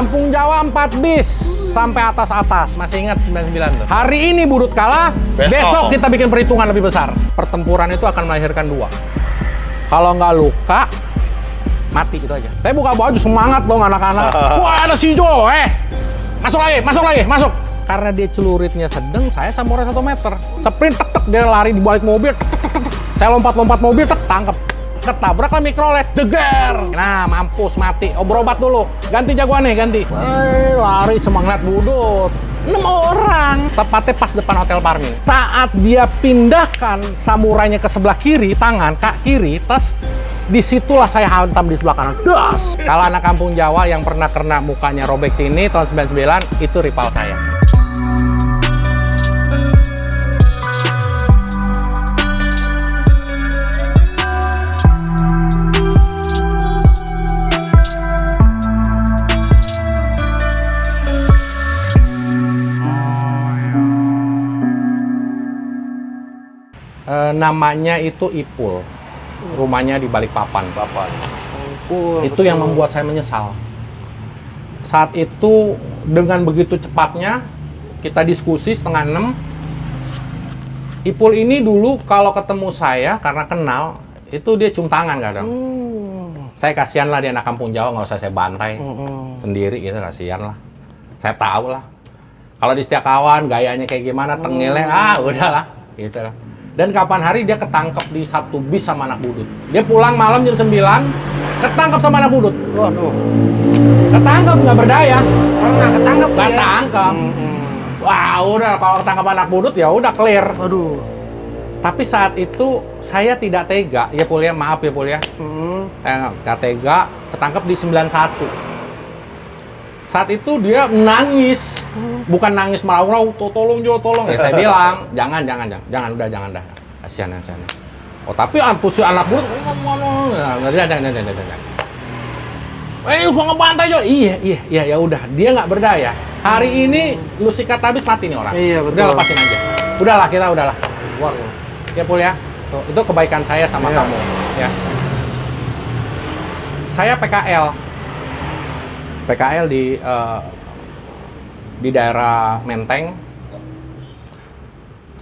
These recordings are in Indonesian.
Kampung Jawa 4 bis sampai atas-atas. Masih ingat 99 tuh. Hari ini Budut kalah, besok kita bikin perhitungan lebih besar. Pertempuran itu akan melahirkan 2. Kalau nggak luka, mati itu aja. Saya buka baju semangat dong anak-anak. Wah, ada si Jo, masuk lagi. Karena dia celuritnya sedang, saya samurai 1 meter. Sprint, tek, dia lari di balik mobil, tek. Saya lompat mobil, tangkep. Ketabrak lah mikrolet, jeger. Nah, mampus, mati. Oh, berobat dulu. Ganti jagoannya, ganti. Lari semangat Budut. 6 orang. Tepatnya pas depan Hotel Parmi. Saat dia pindahkan samurainya ke sebelah kiri, kak kiri, terus disitulah saya hantam di sebelah kanan. Das! Kalau anak kampung Jawa yang pernah kena mukanya robek sini tahun 99, itu rival saya. Namanya itu Ipul, rumahnya di Balikpapan. Itu yang membuat saya menyesal. Saat itu dengan begitu cepatnya kita diskusi 5:30. Ipul ini dulu kalau ketemu saya karena kenal itu dia cium tangan kadang. Saya kasihan lah dia anak kampung Jawa, nggak usah saya bantai sendiri gitu, kasihan lah. Saya tahu lah. Kalau di Setiakawan gayanya kayak gimana, tengilnya udahlah gitu lah. Dan kapan hari dia ketangkep di 1 bis sama anak Budut. Dia pulang malam jam 9, ketangkep sama anak Budut. Waduh. Ketangkep, nggak berdaya. Nggak ketangkep. Nggak tangkep. Wah, udah kalau ketangkep anak Budut ya udah clear. Aduh. Tapi saat itu saya tidak tega, ya Pul ya, maaf ya Pul ya. Saya nggak tega, ketangkep di 91. Saat itu dia nangis, bukan nangis meraung-raung, tolong Jo, tolong. Ya saya bilang, jangan, udah jangan dah, kasihan. Oh tapi antusias anak Budut, jangan. Lu kok ngebantai Jo? Iya, ya udah, dia nggak berdaya. Hari ini lu sikat habis mati nih orang. Iya betul. Udah lepasin aja. Udahlah. Keluar. Ya Pul ya, tuh, itu kebaikan saya sama kamu. Ya. Saya PKL di daerah Menteng.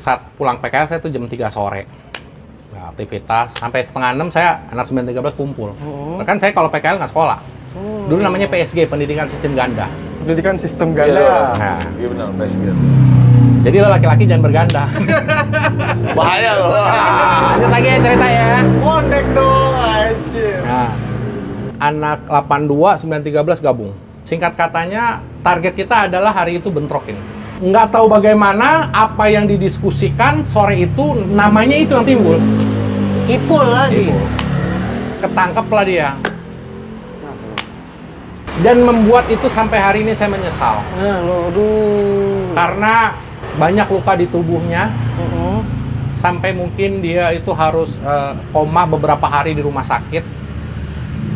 Saat pulang PKL saya tuh jam 3 sore. Nah, aktivitas sampai 5:30 saya anak 913 kumpul. Kan saya kalau PKL nggak sekolah. Dulu namanya PSG, Pendidikan Sistem Ganda. Pendidikan Sistem Ganda. Nah, Iya benar, PSG. jadi lo laki-laki jangan berganda. Bahaya loh. Lanjut lagi ya cerita ya. Mondek dong, anjir. Nah, anak 82, 913 gabung. Singkat katanya, target kita adalah hari itu bentrokin. Nggak tahu bagaimana, apa yang didiskusikan sore itu, namanya itu yang timbul. Ipul lagi. Ketangkep lah dia. Dan membuat itu sampai hari ini saya menyesal. Aduh. Karena banyak luka di tubuhnya, sampai mungkin dia itu harus koma beberapa hari di rumah sakit.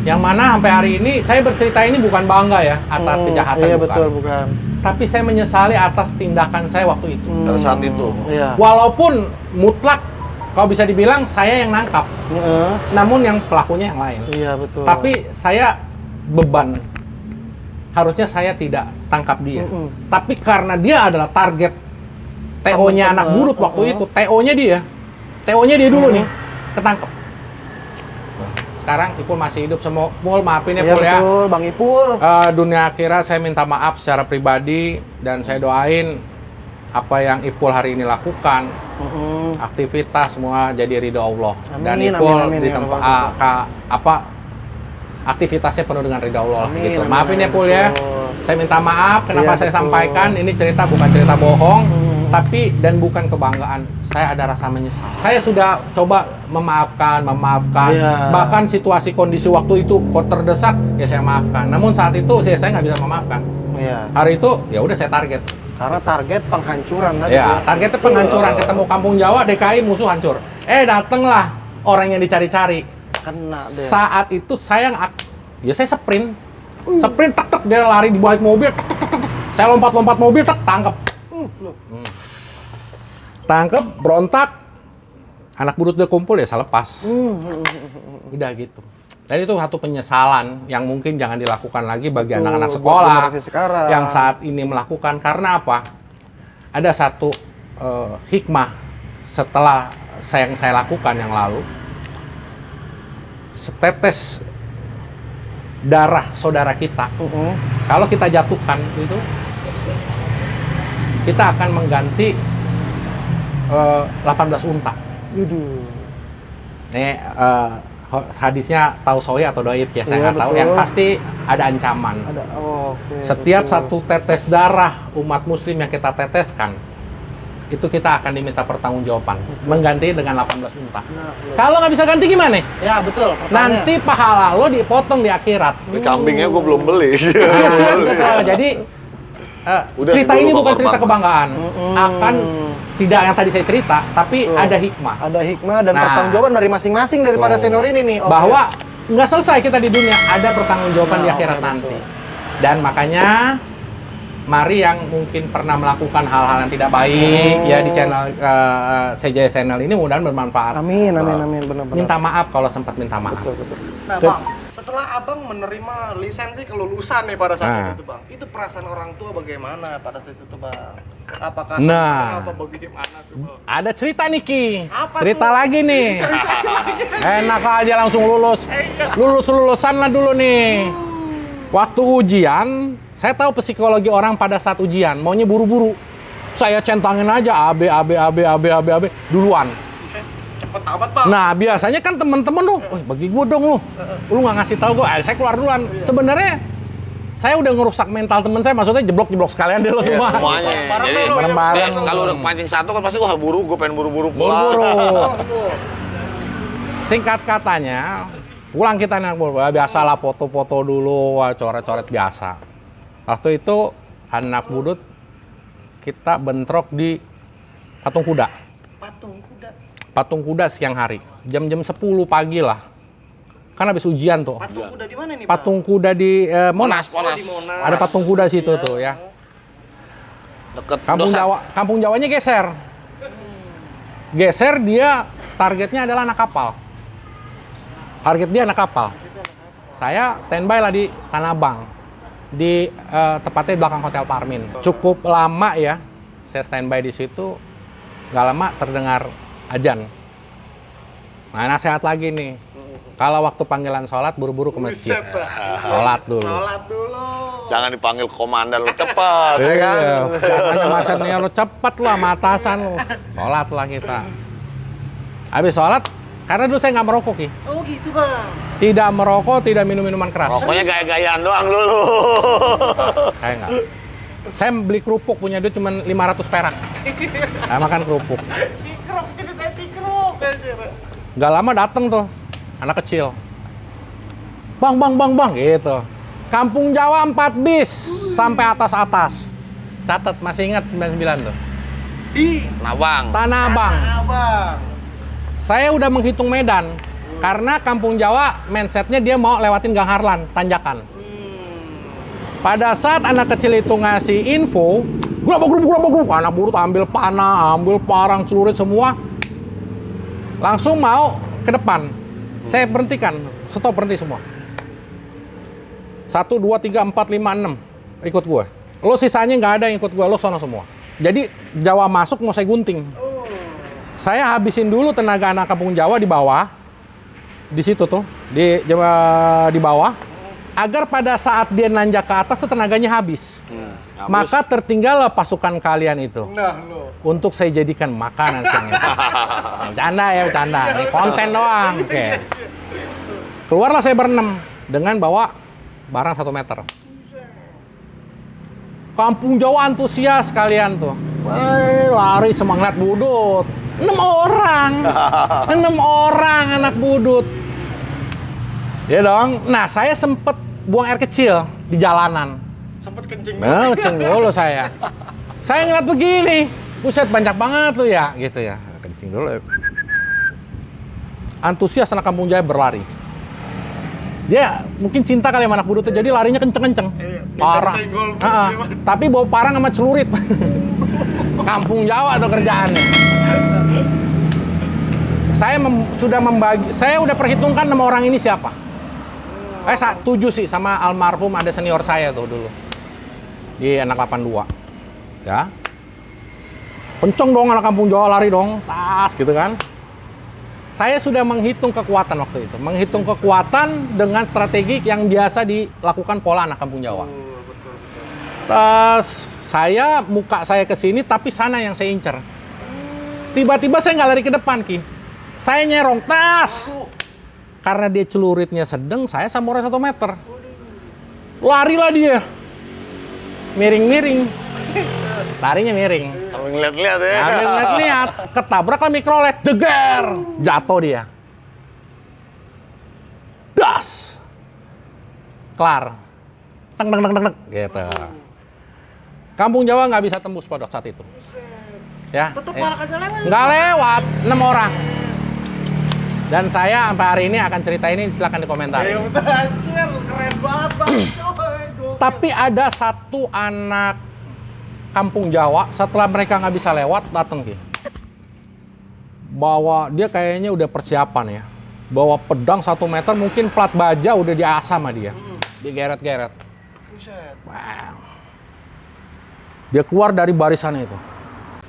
Yang mana sampai hari ini saya bercerita ini bukan bangga ya atas kejahatan, iya, bukan. betul, bukan. Tapi saya menyesali atas tindakan saya waktu itu. Pada saat itu. Iya. Walaupun mutlak kalau bisa dibilang saya yang nangkap, namun yang pelakunya yang lain. Iya betul. Tapi saya beban. Harusnya saya tidak tangkap dia. Tapi karena dia adalah target TO-nya anak Budut waktu itu, TO-nya dia dulu nih, ketangkep. Sekarang Ipul masih hidup semua. Maafin ya Pul ya. Betul, Bang Ipul. Dunia akhirat saya minta maaf secara pribadi dan saya doain apa yang Ipul hari ini lakukan, aktivitas semua jadi ridho Allah. Dan Ipul di tempat aktivitasnya penuh dengan ridha Allah gitu. Maafin ya Pul ya. Saya minta maaf kenapa saya sampaikan ini cerita bukan cerita bohong, tapi dan bukan kebanggaan. Saya ada rasa menyesal. Saya sudah coba memaafkan. Bahkan situasi kondisi waktu itu kok terdesak, ya saya maafkan. Namun saat itu saya nggak bisa memaafkan. Hari itu ya udah saya target. Karena target penghancuran tadi. Ya, targetnya penghancuran. Ketemu Kampung Jawa, DKI musuh hancur. Datenglah orang yang dicari-cari. Kena deh. Saat itu saya sprint, tek, dia lari di balik mobil, tek. Saya lompat mobil, tangkep. Tangkep, berontak. Anak Budut udah kumpul ya saya lepas. Udah gitu. Jadi itu satu penyesalan yang mungkin jangan dilakukan lagi bagi Betul, anak-anak buat sekolah generasi sekarang. yang saat ini melakukan. Karena apa? Ada satu hikmah setelah yang saya lakukan yang lalu. Setetes darah saudara kita, kalau kita jatuhkan itu, kita akan mengganti 18 unta. Waduh. Ini hadisnya tausohi atau doib ya, saya Iya, nggak tahu. betul. Yang pasti ada ancaman. Ada. Oke. Setiap betul. satu tetes darah umat muslim yang kita teteskan, itu kita akan diminta pertanggungjawaban. Mengganti dengan 18 unta. Nah, Kalau nggak bisa ganti gimana? ya betul. pertanyaan. Nanti pahala lo dipotong di akhirat. Ini kambingnya gue belum beli. Nah, betul. Jadi Udah cerita sih, ini dulu bukan Bang cerita Bang. kebanggaan. Akan tidak yang tadi saya cerita, tapi Betul. ada hikmah. Ada hikmah dan Nah. pertanggungjawaban dari masing-masing daripada Betul. senior ini nih. Oke. Bahwa nggak selesai kita di dunia, ada pertanggungjawaban Nah, di akhirat oke, nanti. betul. Dan makanya mari yang mungkin pernah melakukan hal-hal yang tidak baik ya di channel CJ Channel ini mudah-mudahan bermanfaat. Amin, benar-benar. Minta maaf kalau sempat minta maaf. Betul. Nah, Ke- Bang, setelah Abang menerima lisensi kelulusan nih pada saat Nah. itu, Bang. Itu perasaan orang tua bagaimana pada saat itu, Bang? Apakah Nah. apa bagaimana tuh, Bang? Ada cerita nih Ki. Apa Cerita tuh? lagi nih. Enak aja langsung lulus. Lulusan lah dulu nih. Waktu ujian, saya tahu psikologi orang pada saat ujian, maunya buru-buru. Saya centangin aja AB duluan. Cepet amat, Bang. Nah, biasanya kan temen-temen lu, bagi gue dong lu. Lu nggak ngasih tahu gue, saya keluar duluan. Sebenarnya saya udah ngerusak mental temen saya, maksudnya jeblok sekalian deh lo Iya, semua. semuanya. Bareng Jadi dulu, bareng-bareng. dia kalau udah pancing satu kan pasti wah buru, gue pengen buru-buru pulang. Buru-buru. Singkat katanya, pulang kita nih, biasalah foto-foto dulu, wah, coret-coret biasa. Waktu itu anak budut kita bentrok di patung kuda. Patung kuda. Patung kuda siang hari, jam-jam 10 pagi lah. Kan habis ujian tuh. Patung kuda di mana nih, Bang? Patung kuda di Monas. Monas. Di Monas. Ada patung kuda situ tuh ya. Deket Kampung dosen. Jawa, Kampung Jawanya geser. Geser dia targetnya adalah anak kapal. Target dia anak kapal. Saya standby lah di Tanah Abang. Di tepatnya di belakang Hotel Parmin. Cukup lama ya. Saya standby di situ. Nggak lama terdengar azan. Nah, nasihat lagi nih. Kalau waktu panggilan sholat, buru-buru ke masjid. Buset, Bang. Sholat dulu. Sholat dulu. Jangan dipanggil komandan lo cepat, ya kan? Iya, jangan masa nih lo cepet lah matasan lo. Sholat lah kita. Habis sholat, karena dulu saya nggak merokok Ki. Oh gitu, Bang. Tidak merokok, tidak minum minuman keras. Pokoknya gaya-gayaan doang dulu. Saya nggak. Saya beli kerupuk, punya duit cuma 500 perak. Saya makan kerupuk. Tikruk, ini teh tikruk aja, Bang. Nggak lama dateng tuh, anak kecil. Bang, gitu. Kampung Jawa 4 bis, sampai atas-atas. Catat, masih ingat 99 tuh. Di Nabang. Tanah Abang. Abang. Saya udah menghitung medan. Karena Kampung Jawa, mindsetnya dia mau lewatin Gang Harlan, tanjakan. Pada saat anak kecil itu ngasih info, gerabak, anak burut ambil panah, ambil parang, celurit semua. Langsung mau ke depan. Saya berhentikan, stop, berhenti semua. 1, 2, 3, 4, 5, 6. Ikut gue. Lo sisanya nggak ada yang ikut gue, lo sono semua. Jadi Jawa masuk mau saya gunting. Saya habisin dulu tenaga anak Kampung Jawa di bawah. Di situ tuh, di bawah. Agar pada saat dia nanjak ke atas tuh tenaganya habis. Maka tertinggal pasukan kalian itu. Nah, lo. Untuk saya jadikan makanan siang itu. Bercanda ya, bercanda. Ini konten doang. Oke. Keluarlah saya berenam dengan bawa barang 1 meter. Kampung Jawa antusias kalian tuh. Lari semangat budut. 6 orang. 6 orang anak budut. Ya dong. Nah, saya sempet buang air kecil di jalanan. Sempet kencing. Nah, kencing dulu saya. Saya ngeliat begini. Buset, banyak banget tuh ya. Gitu ya. Kencing dulu ya. Antusias anak Kampung Jaya berlari. Dia mungkin cinta kali sama anak budut, jadi larinya kenceng-kenceng. Parah. senggol, Tapi bawa parang sama celurit. Kampung Jawa tuh kerjaannya. Saya sudah perhitungkan nama orang ini siapa. 7 sih, sama almarhum ada senior saya tuh dulu. Di anak 82. Ya. Kenceng dong anak kampung Jawa, lari dong, tas gitu kan. Saya sudah menghitung kekuatan waktu itu. Menghitung kekuatan dengan strategi yang biasa dilakukan pola anak kampung Jawa. Terus muka saya ke sini, tapi sana yang saya incer. Tiba-tiba saya nggak lari ke depan, Ki. Saya nyerong, tas. Karena dia celuritnya sedang, saya samurai 1 meter. Larilah dia. Miring-miring. Larinya miring. Sambil ngeliat-liat ya. Sambil lihat-lihat. Ketabraklah mikrolet, jeger. Jatuh dia. Das. Kelar. Teng, teng, teng, teng, teng. Gitu. Kampung Jawa nggak bisa tembus pada saat itu. Ya. Tetep malah kagak lewat. Nggak lewat, 6 orang. Dan saya sampai hari ini akan cerita ini, silakan dikomentari. Ya udah anjir, keren banget Bang. Tapi ada satu anak kampung Jawa, setelah mereka nggak bisa lewat, datang Ki. Bawa, dia kayaknya udah persiapan ya. Bawa pedang 1 meter, mungkin plat baja udah diasah sama dia. Digeret-geret. Buset. Wow. Dia keluar dari barisan itu.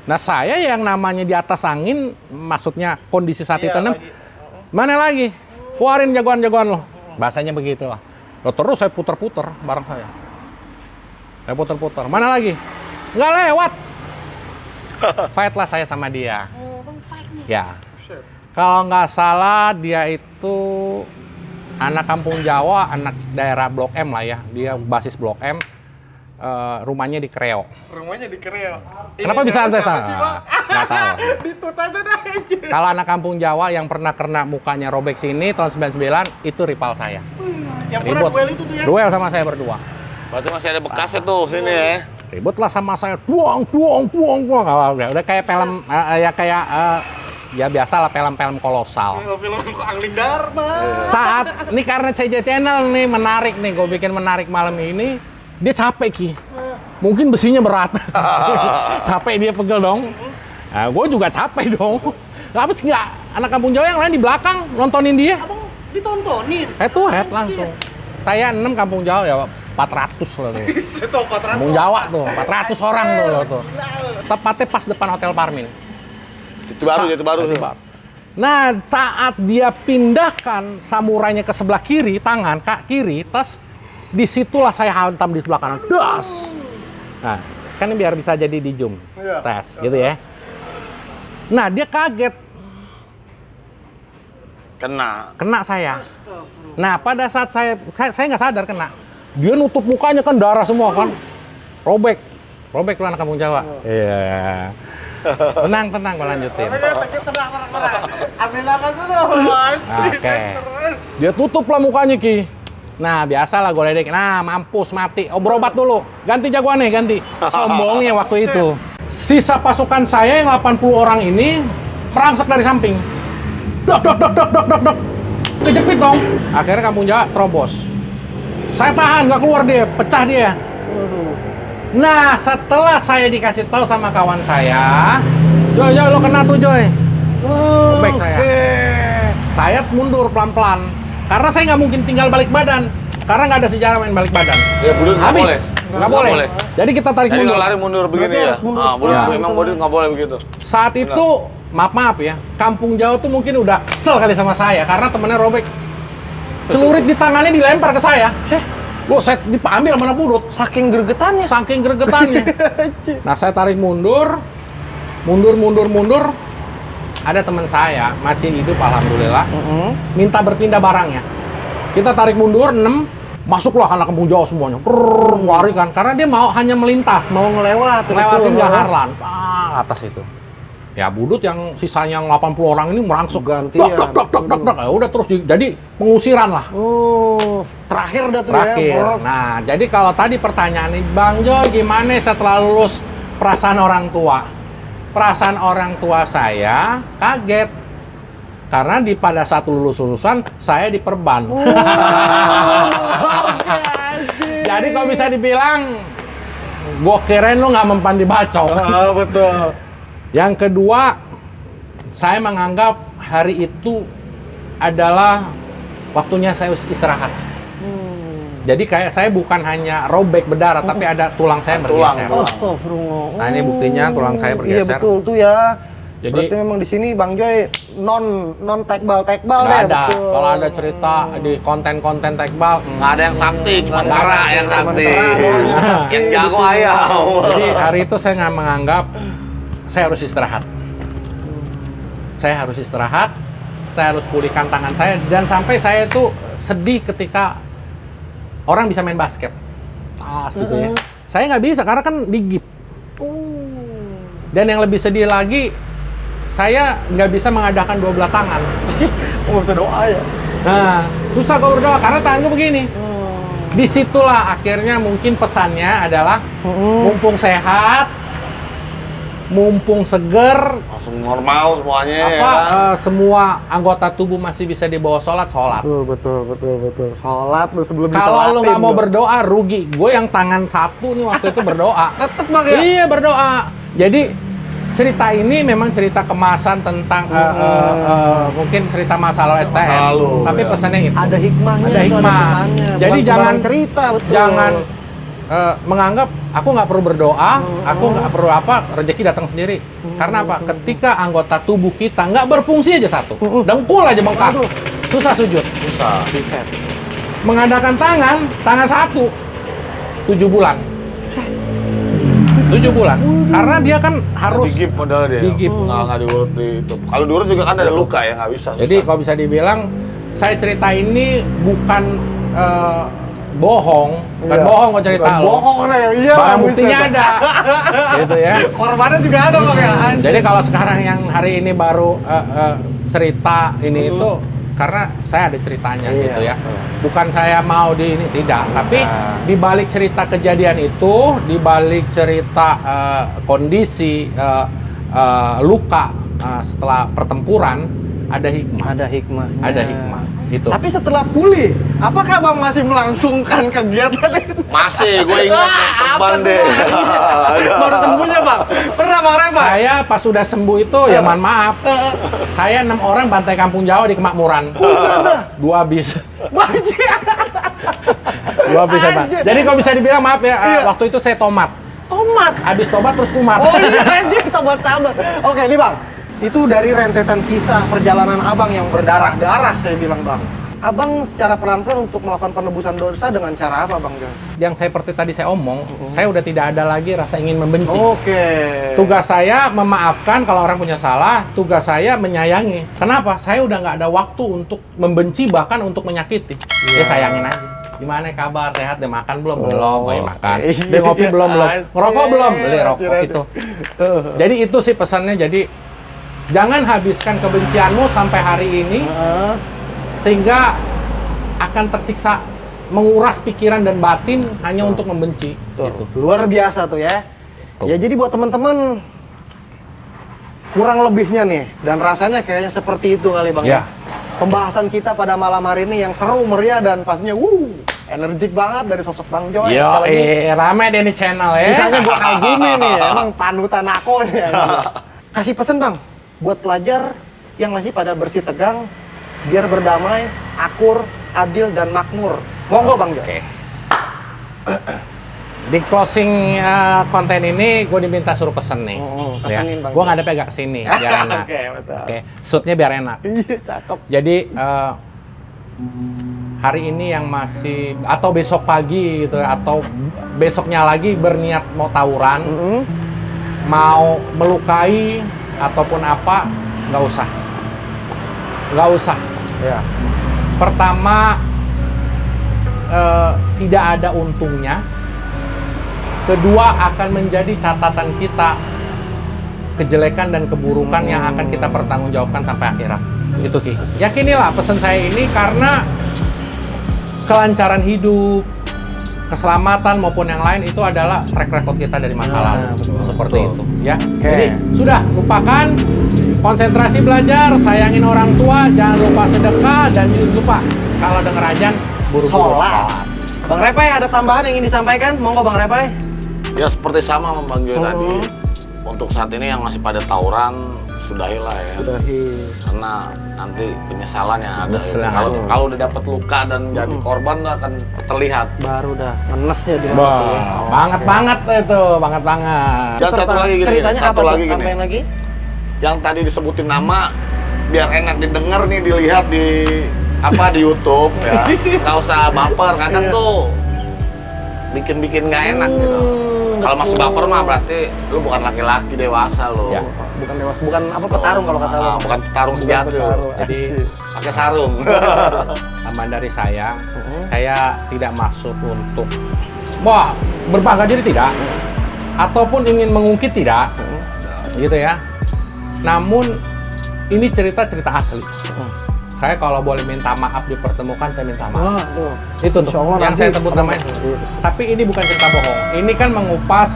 Nah saya yang namanya di atas angin, maksudnya kondisi saat itu mana lagi? Keluarin jagoan-jagoan lo. Bahasanya begitu lah. Lo terus saya puter-puter bareng saya. Saya puter-puter. Mana lagi? Nggak lewat. Fight lah saya sama dia. Ya. Kalau nggak salah dia itu anak kampung Jawa, anak daerah Blok M lah ya. Dia basis Blok M. Rumahnya di Kreo. Rumahnya di Kreo. Kenapa bisa aneh? Nggak tahu. Ditut aja dah anjir. Kalau anak kampung Jawa yang pernah kena mukanya robek sini tahun 99 itu rival saya. Yang pernah duel itu tuh ya. Duel sama saya berdua. Berarti masih ada bekasnya tuh sini ya. Ribut lah sama saya. Buang. Udah kayak film ya biasa lah film-film kolosal. Film Angling Dharma. Saat ini karena CJ Channel nih menarik nih, gue bikin menarik malam ini. Dia capek Ki. Mungkin besinya berat. Capek dia pegel dong. Nah, gue juga capek dong. Kenapa sih nggak anak kampung Jawa yang lain di belakang nontonin dia? Abang ditontonin. Head to head langsung. Saya 6 kampung Jawa ya 400 loh tuh. Itu 400. Kampung Jawa tuh, 400 orang tuh loh tuh. Tepatnya pas depan Hotel Parmin. Itu baru sih. Nah, saat dia pindahkan samurainya ke sebelah kiri, tangan, kiri, tas, disitulah saya hantam di sebelah kanan. Das! Nah, kan ini biar bisa jadi di zoom. Tes, gitu ya. Nah, dia kaget. Kena saya. Nah, pada saat saya nggak sadar kena. Dia nutup mukanya kan darah semua kan. Robek lu anak kampung Jawa. Iya. Tenang, gue lanjutin. Tenang. Ambil makan dulu. Oke. Dia tutup lah mukanya Ki. Nah, biasalah gue ledek. Nah, mampus, mati. Oh, berobat dulu. Ganti jagoannya, ganti. Sombongnya waktu itu. Sisa pasukan saya yang 80 orang ini merangsek dari samping. Dok. Kejepit dong. Akhirnya kampung Jawa terobos. Saya tahan, nggak keluar dia. Pecah dia. Nah, setelah saya dikasih tahu sama kawan saya, Joy, lo kena tuh, Joy. Baik saya. Saya mundur pelan-pelan. Karena saya nggak mungkin tinggal balik badan. Karena nggak ada sejarah main balik badan. Ya, Budut nggak boleh. Nggak boleh. Jadi kita tarik Jadi mundur. kalau lari mundur begini ya? Memang Budut nggak boleh begitu. Saat itu, maaf ya, kampung Jawa tuh mungkin udah kesel kali sama saya. Karena temennya robek. Celurit di tangannya dilempar ke saya. Loh, saya diambil mana Budut. Saking gregetannya. Nah, saya tarik mundur. Ada teman saya, masih hidup alhamdulillah, minta berpindah barangnya. Kita tarik mundur, 6, masuklah anak kampung Jawa semuanya. Lari kan, karena dia mau hanya melintas. Mau ngelewatin Jaharlan, atas itu. Ya Budut yang sisanya 80 orang ini merangsuk. Gantian. Dok. Ya udah terus jadi pengusiran lah. Oh, terakhir dah tuh Terakhir. ya. Nah, jadi kalau tadi pertanyaan nih, Bang Joy gimana setelah lulus perasaan orang tua? Perasaan orang tua saya kaget. Karena pada saat lulusan saya diperban. Jadi kalau bisa dibilang, gue kirain lu nggak mempan dibacok. Betul. Yang kedua, saya menganggap hari itu adalah waktunya saya istirahat. Jadi kayak saya bukan hanya robek berdarah, tapi ada tulang saya bergeser. Astagfirullah. Nah, ini buktinya tulang saya bergeser. Iya betul tuh ya. Jadi- Berarti memang di sini Bang Joy non tekbal Nggak deh. ada. Betul. Kalau ada cerita di konten-konten tekbal, Nggak ada yang sakti, cuma Nggak ada. kera yang Cuman sakti. kera doang yang sakti Yang di jago sini. ayam. Jadi hari itu saya nggak menganggap saya harus istirahat. Saya harus istirahat, saya harus pulihkan tangan saya, dan sampai saya itu sedih ketika orang bisa main basket. Gitu ya. Saya nggak bisa karena kan digip. Dan yang lebih sedih lagi, saya nggak bisa mengadakan dua belah tangan. Nggak usah doa ya. Nah, susah kalau berdoa karena tangan gue begini. Disitulah akhirnya mungkin pesannya adalah mumpung sehat, mumpung seger, Langsung normal semuanya ya apa kan? semua anggota tubuh masih bisa dibawa sholat. Betul. Sholat sebelum Kalau lu nggak mau berdoa rugi. Gue yang tangan satu nih waktu itu berdoa. Tetep Bang ya. Iya berdoa. Jadi cerita ini memang cerita kemasan tentang mungkin cerita masa lalu STM, Masa lalu, tapi ya. pesannya itu. Ada hikmahnya, Ada tuh, hikmah. pesannya. Jadi Bukan jangan cerita betul. jangan menganggap aku nggak perlu berdoa, aku nggak perlu apa, rezeki datang sendiri. Karena apa? Ketika anggota tubuh kita nggak berfungsi aja satu, dengkul aja bengkak, susah sujud. Susah. Mengadakan tangan satu, 7 bulan. 7 bulan. Karena dia kan harus digip modal dia. digip. Nggak diurut di itu. Kalau diurut juga kan ada luka ya, nggak bisa. Jadi kalau bisa dibilang saya cerita ini bukan bohong, bukan bohong kok cerita lo. Bohong nih, iya. Barang Bang, buktinya bisa. ada. Gitu ya. Korbannya juga ada Bang ya. Jadi kalau sekarang yang hari ini baru cerita ini itu karena saya ada ceritanya Iya, gitu ya. Bukan saya mau di ini tidak, tapi di balik cerita kejadian itu, di balik cerita kondisi luka setelah pertempuran ada hikmah. Ada hikmahnya. Ada hikmah. Itu. Tapi setelah pulih, apakah Bang masih melangsungkan kegiatan itu? Masih, gue ingat yang terbang deh. Baru sembuhnya Bang. Pernah Bang Repa? Saya pas sudah sembuh itu ya mohon maaf. Saya 6 orang bantai kampung Jawa di Kemakmuran. 2 bis. Bajir. 2 bis ya, Pak. Anjir. Jadi kalau bisa dibilang maaf ya, Iya. waktu itu saya tomat. Tomat. Habis tobat terus kumat. Oh iya anjir, tobat sabar. Oke nih Bang. Itu dari rentetan kisah perjalanan Abang yang berdarah-darah saya bilang Bang. Abang secara pelan-pelan untuk melakukan penebusan dosa dengan cara apa Bang Joy? Yang seperti tadi saya omong, saya udah tidak ada lagi rasa ingin membenci. Oke. Tugas saya memaafkan kalau orang punya salah, tugas saya menyayangi. Kenapa? Saya udah nggak ada waktu untuk membenci, bahkan untuk menyakiti. Ya sayangin aja. Gimana kabar? Sehat? Dia makan belum? Belum. Oh, ya makan. Dia ngopi belum? Belum. Ngerokok belum? Beli rokok itu. Jadi itu sih pesannya. Jadi jangan habiskan kebencianmu sampai hari ini sehingga akan tersiksa menguras pikiran dan batin hanya untuk membenci. Gitu. Luar biasa tuh ya. Tuh. Ya jadi buat teman-teman kurang lebihnya nih dan rasanya kayaknya seperti itu kali Bang Ya. Pembahasan kita pada malam hari ini yang seru, meriah dan pastinya energik banget dari sosok Bang Joy. Yo, Sekali lagi, rame deh nih channel ya. misalnya gua kagumi nih, emang panutan aku nih. Kasih pesan Bang buat pelajar yang masih pada bersih tegang biar berdamai, akur, adil dan makmur. Monggo Bang Joy. Oke. Di closing konten ini gue diminta suruh pesen nih. Pesenin Bang Gue Joy. nggak ada pegang sini, biar enak. Oke, betul. Oke, shootnya biar enak. Iya, cakep. Jadi hari ini yang masih atau besok pagi gitu atau besoknya lagi berniat mau tawuran, mau melukai ataupun apa, nggak usah. Ya. Pertama, tidak ada untungnya. Kedua, akan menjadi catatan kita kejelekan dan keburukan yang akan kita pertanggungjawabkan sampai akhirat. Itu Ki. Yakinilah pesan saya ini karena kelancaran hidup, keselamatan maupun yang lain itu adalah track record kita dari masa lalu. Seperti itu, ya. Oke. Jadi sudah lupakan, konsentrasi belajar, sayangin orang tua, jangan lupa sedekah dan jangan lupa kalau denger azan buru-buru sholat. Bang Repai ada tambahan yang ingin disampaikan? Monggo Bang Repai. Ya seperti sama sama Bang Joy tadi. Untuk saat ini yang masih pada tawuran, sudahilah ya. Sudahi. Karena nanti penyesalan yang ada. Penyesalan. Kalau udah dapat luka dan jadi korban tuh akan terlihat. Baru dah ngenesnya di Banget itu, banget. Dan satu lagi gini, ceritanya satu apa tuh? lagi gini. Tambahin lagi? Yang tadi disebutin nama biar enak didengar nih, dilihat di di YouTube ya. Nggak usah baper, kadang tuh bikin nggak enak gitu. Kalau masih baper mah berarti lu bukan laki-laki dewasa lo. Ya. Bukan dewas, bukan apa petarung kalau kata lo. Bukan petarung sejati lo. Jadi Pakai sarung. tambahan dari saya tidak maksud untuk berbangga diri tidak, ataupun ingin mengungkit tidak, gitu ya. Namun ini cerita asli. Saya kalau boleh minta maaf dipertemukan, saya minta maaf. Waduh. Itu tuh Insya Allah yang nanti saya sebut namanya. Iya. Tapi ini bukan cerita bohong. Ini kan mengupas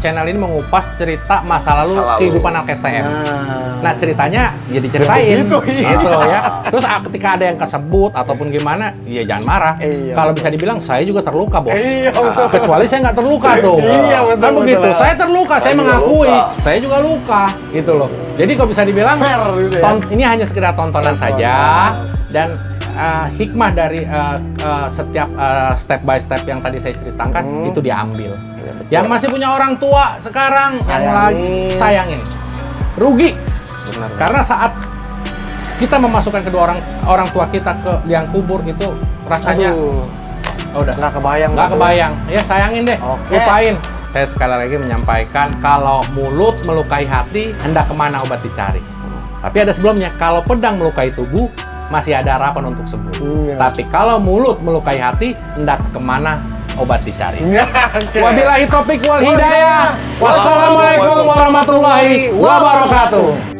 channel ini mengupas cerita masa lalu kehidupan anak STM. Nah ceritanya ya diceritain Gitu, iya. gitu ya. Terus ketika ada yang kesebut ataupun gimana, ya jangan marah. Iya, Kalau bisa dibilang saya juga terluka bos. Iya, betul. Kecuali saya nggak terluka tuh. Iya, betul, Kan begitu. betul. Saya terluka, saya juga mengakui. luka. Saya juga luka, gitu loh. Jadi kalau bisa dibilang Fair gitu ya. ini hanya sekedar tontonan saja. Dan hikmah dari setiap step by step yang tadi saya ceritakan itu diambil. Yang masih punya orang tua sekarang yang lagi sayangin, rugi. Benar. Karena saat kita memasukkan kedua orang tua kita ke liang kubur itu rasanya udah nggak kebayang. nggak kebayang. Ya sayangin deh, Oke. lupain. Saya sekali lagi menyampaikan kalau mulut melukai hati, hendak kemana obat dicari. Tapi ada sebelumnya, kalau pedang melukai tubuh, masih ada harapan untuk sembuh. Iya. Tapi kalau mulut melukai hati, hendak kemana obat dicari. Iya, oke. Wabillahi taufiq wal hidayah. Wassalamualaikum warahmatullahi wabarakatuh.